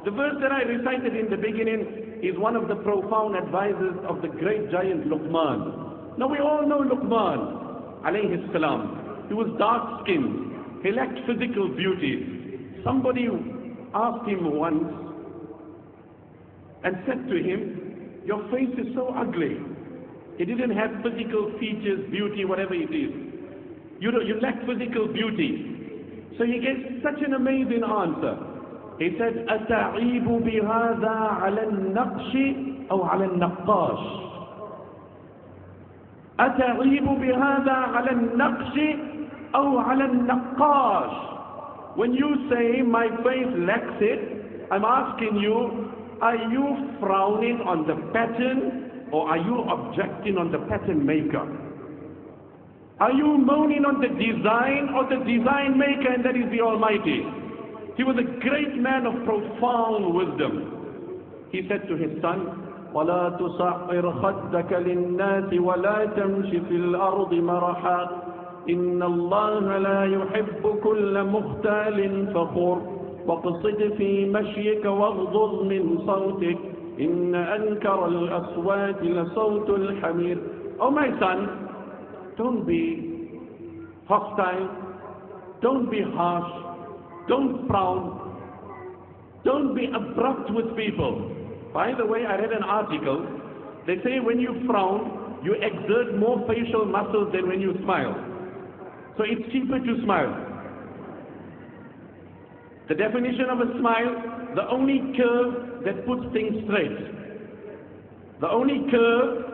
The verse that I recited in the beginning is one of the profound advices of the great giant Luqman. Now we all know Luqman, alayhi salam. He was dark-skinned. He lacked physical beauty. Somebody asked him once and said to him, your face is so ugly. It didn't have physical features, beauty, whatever it is. You lack physical beauty. So he gave such an amazing answer. He said, أَتَعِيبُ بِهَذَا عَلَى النَّقْشِ أَوْ عَلَى النَّقَّاشِ أَتَعِيبُ بِهَذَا عَلَى النَّقْشِ أَوْ عَلَى النَّقَّاشِ. When you say my face lacks it, I'm asking you, are you frowning on the pattern or are you objecting on the pattern maker? Are you moaning on the design or the design maker, and that is the Almighty? He was a great man of profound wisdom. He said to his son, وَلَا تُصَعِّرْ خَدَّكَ لِلنَّاسِ وَلَا تَمْشِ فِي الْأَرْضِ مَرَحًا إِنَّ اللَّهَ لَا يُحِبُّ كُلَّ مُخْتَالٍ فَخُورٍ وَاقْصِدْ فِي مَشْيِكَ وَاغْضُضْ مِنْ صَوْتِكَ إِنَّ أَنْكَرَ الْأَصْوَاتِ لَصَوْتُ الْحَمِيرِ. Oh my son, don't be hostile, don't be harsh, don't frown, don't be abrupt with people. By the way, I read an article. They say when you frown, you exert more facial muscles than when you smile. So it's cheaper to smile. The definition of a smile, the only curve that puts things straight. The only curve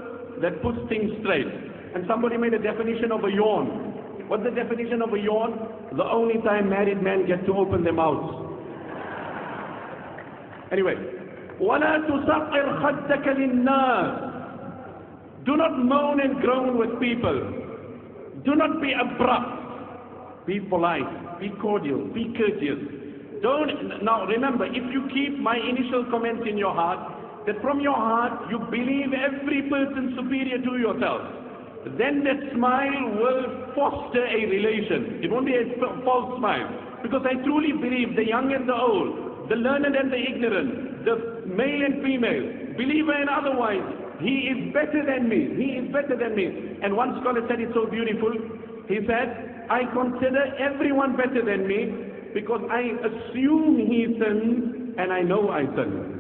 that puts things straight. And somebody made a definition of a yawn. What's the definition of a yawn? The only time married men get to open their mouths. Anyway, وَلَا تُصَعِّرْ خَدَّكَ لِلنَّاسِ. Do not moan and groan with people. Do not be abrupt. Be polite, be cordial, be courteous. Now remember, if you keep my initial comments in your heart, that from your heart you believe every person superior to yourself, then that smile will foster a relation. It won't be a false smile. Because I truly believe the young and the old, the learned and the ignorant, the male and female, believer and otherwise, he is better than me. He is better than me. And one scholar said it so beautiful. He said, I consider everyone better than me because I assume he sins and I know I sin.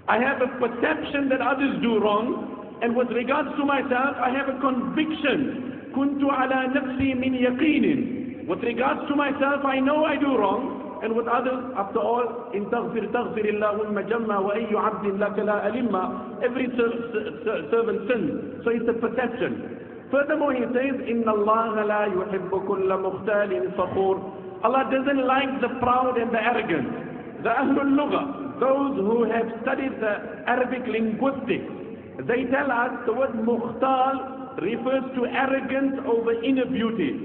I have a perception that others do wrong. And with regards to myself, I have a conviction. كُنْتُ عَلَى نَفْسِي مِنْ يَقِينٍ. With regards to myself, I know I do wrong. And with others, after all, إِن تَغْفِرْ تَغْفِرِ اللَّهُمَّ جَمَّا وَأَيُّ عَبْدٍ لَكَ لَا أَلِمَّا. Every servant sins. So it's a perception. Furthermore, he says, إِنَّ اللَّهَ لَا يُحِبُّ كُلَّ مُخْتَالٍ فَخُورٍ. Allah doesn't like the proud and the arrogant. The Ahlul Lugha, those who have studied the Arabic linguistics, they tell us the word mukhtal refers to arrogance over inner beauty.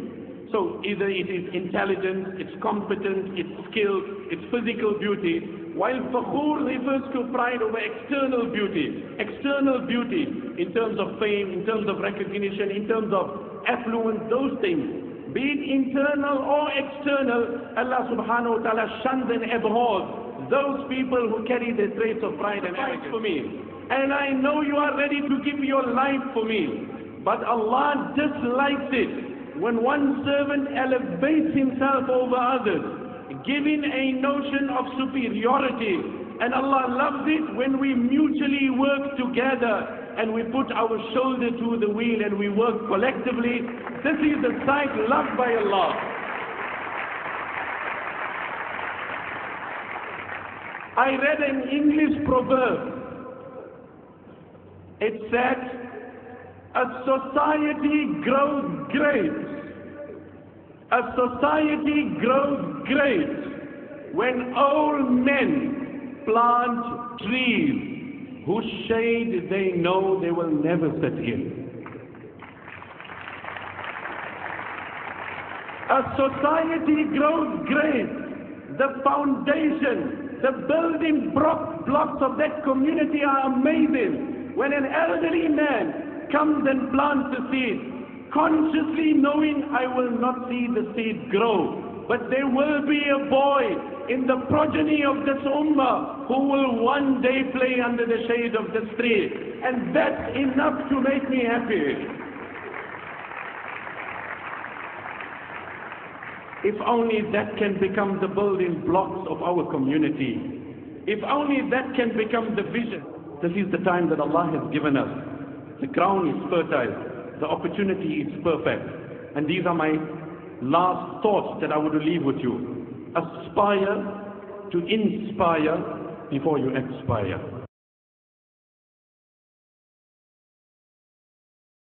So either it is intelligence, it's competence, it's skill, it's physical beauty, while fakhur refers to pride over external beauty. External beauty in terms of fame, in terms of recognition, in terms of affluence, those things. Be it internal or external, Allah subhanahu wa ta'ala shuns and abhors those people who carry the traits of pride and arrogance. For me. And I know you are ready to give your life for me. But Allah dislikes it when one servant elevates himself over others, giving a notion of superiority. And Allah loves it when we mutually work together and we put our shoulder to the wheel and we work collectively. This is the sight loved by Allah. I read an English proverb. It said, a society grows great. A society grows great when old men plant trees whose shade they know they will never sit in. A society grows great. The foundation, the building blocks of that community are amazing. When an elderly man comes and plants a seed, consciously knowing I will not see the seed grow, but there will be a boy in the progeny of this ummah who will one day play under the shade of this tree. And that's enough to make me happy. If only that can become the building blocks of our community. If only that can become the vision. This is the time that Allah has given us. The ground is fertile. The opportunity is perfect. And these are my last thoughts that I would leave with you. Aspire to inspire before you expire.